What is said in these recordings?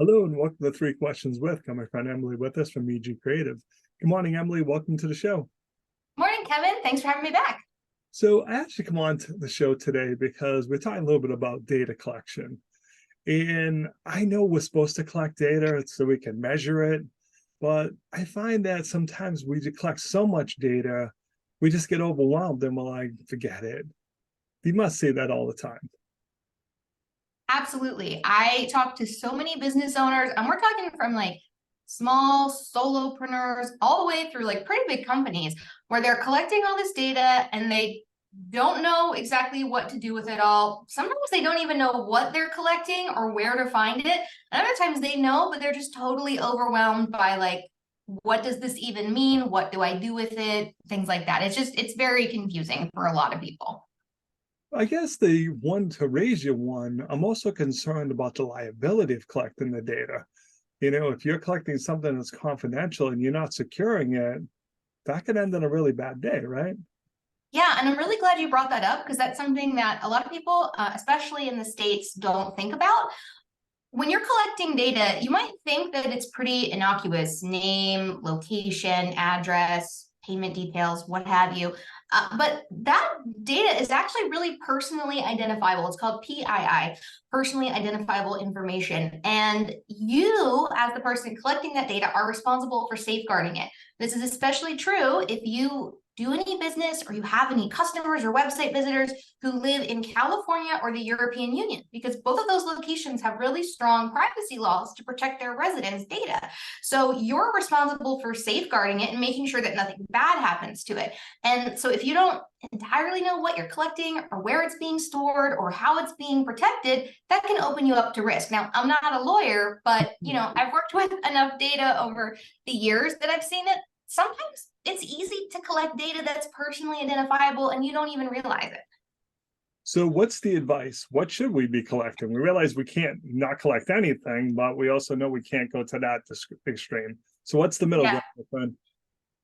Hello and welcome to Three Questions With. Got my friend Emily with us from EG Creative. Good morning, Emily. Welcome to the show. Morning, Kevin. Thanks for having me back. So I actually come on to the show today because we're talking a little bit about data collection. And I know we're supposed to collect data so we can measure it, but I find that sometimes we collect so much data, we just get overwhelmed and we're like, forget it. You must say that all the time. Absolutely. I talk to so many business owners, and we're talking from like small solopreneurs all the way through like pretty big companies where they're collecting all this data and they don't know exactly what to do with it all. Sometimes they don't even know what they're collecting or where to find it. And other times they know, but they're just totally overwhelmed by like, what does this even mean? What do I do with it? Things like that. It's very confusing for a lot of people. I guess the one to raise you one, I'm also concerned about the liability of collecting the data. If you're collecting something that's confidential and you're not securing it, that could end in a really bad day, right? Yeah, and I'm really glad you brought that up because that's something that a lot of people, especially in the States, don't think about. When you're collecting data, you might think that it's pretty innocuous: name, location, address, payment details, what have you. But that data is actually really personally identifiable. It's called PII, personally identifiable information. And you, as the person collecting that data, are responsible for safeguarding it. This is especially true if you do any business or you have any customers or website visitors who live in California or the European Union, because both of those locations have really strong privacy laws to protect their residents' data. So you're responsible for safeguarding it and making sure that nothing bad happens to it. And so if you don't entirely know what you're collecting or where it's being stored or how it's being protected, that can open you up to risk. Now, I'm not a lawyer, but I've worked with enough data over the years that I've seen it. Sometimes it's easy to collect data that's personally identifiable and you don't even realize it. So what's the advice? What should we be collecting? We realize we can't not collect anything, but we also know we can't go to that extreme. So what's the middle ground?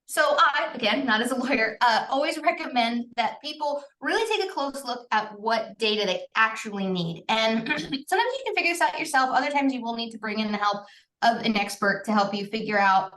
So I, again, not as a lawyer, always recommend that people really take a close look at what data they actually need. And sometimes you can figure this out yourself. Other times you will need to bring in the help of an expert to help you figure out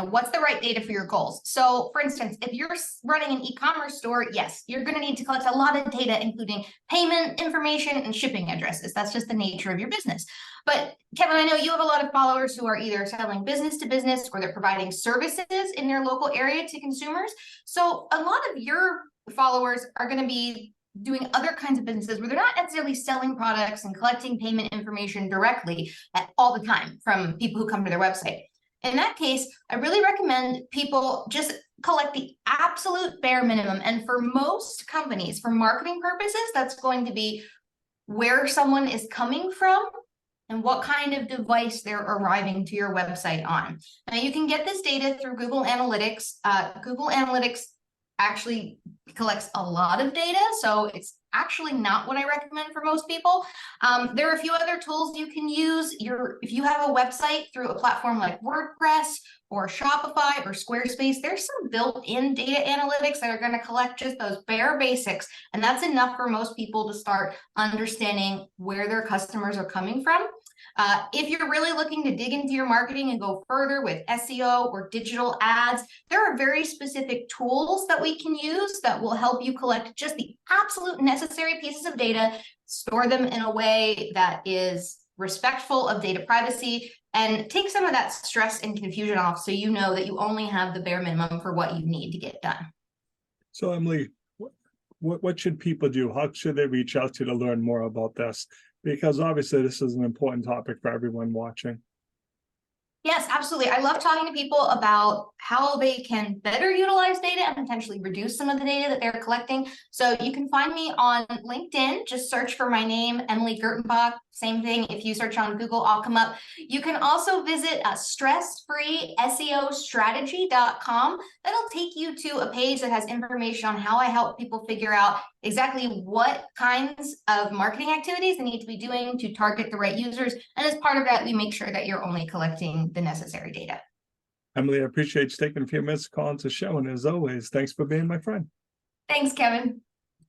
what's the right data for your goals. So for instance, if you're running an e-commerce store, yes, you're going to need to collect a lot of data, including payment information and shipping addresses. That's just the nature of your business. But Kevin, I know you have a lot of followers who are either selling business to business or they're providing services in their local area to consumers. So a lot of your followers are going to be doing other kinds of businesses where they're not necessarily selling products and collecting payment information directly all the time from people who come to their website. In that case, I really recommend people just collect the absolute bare minimum. And for most companies, for marketing purposes, that's going to be where someone is coming from and what kind of device they're arriving to your website on. Now, you can get this data through Google Analytics. Google Analytics actually collects a lot of data, so it's actually not what I recommend for most people. There are a few other tools you can use. If you have a website through a platform like WordPress or Shopify or Squarespace, there's some built-in data analytics that are going to collect just those bare basics, and that's enough for most people to start understanding where their customers are coming from. If you're really looking to dig into your marketing and go further with SEO or digital ads, there are very specific tools that we can use that will help you collect just the absolute necessary pieces of data, store them in a way that is respectful of data privacy, and take some of that stress and confusion off so you know that you only have the bare minimum for what you need to get done. So Emily, what should people do? How should they reach out to learn more about this? Because obviously this is an important topic for everyone watching. Yes, absolutely. I love talking to people about how they can better utilize data and potentially reduce some of the data that they're collecting. So you can find me on LinkedIn. Just search for my name, Emily Gertenbach. Same thing. If you search on Google, I'll come up. You can also visit stressfreeseostrategy.com. That'll take you to a page that has information on how I help people figure out exactly what kinds of marketing activities they need to be doing to target the right users. And as part of that, we make sure that you're only collecting the necessary data. Emily, I appreciate you taking a few minutes to call into the show. And as always, thanks for being my friend. Thanks, Kevin.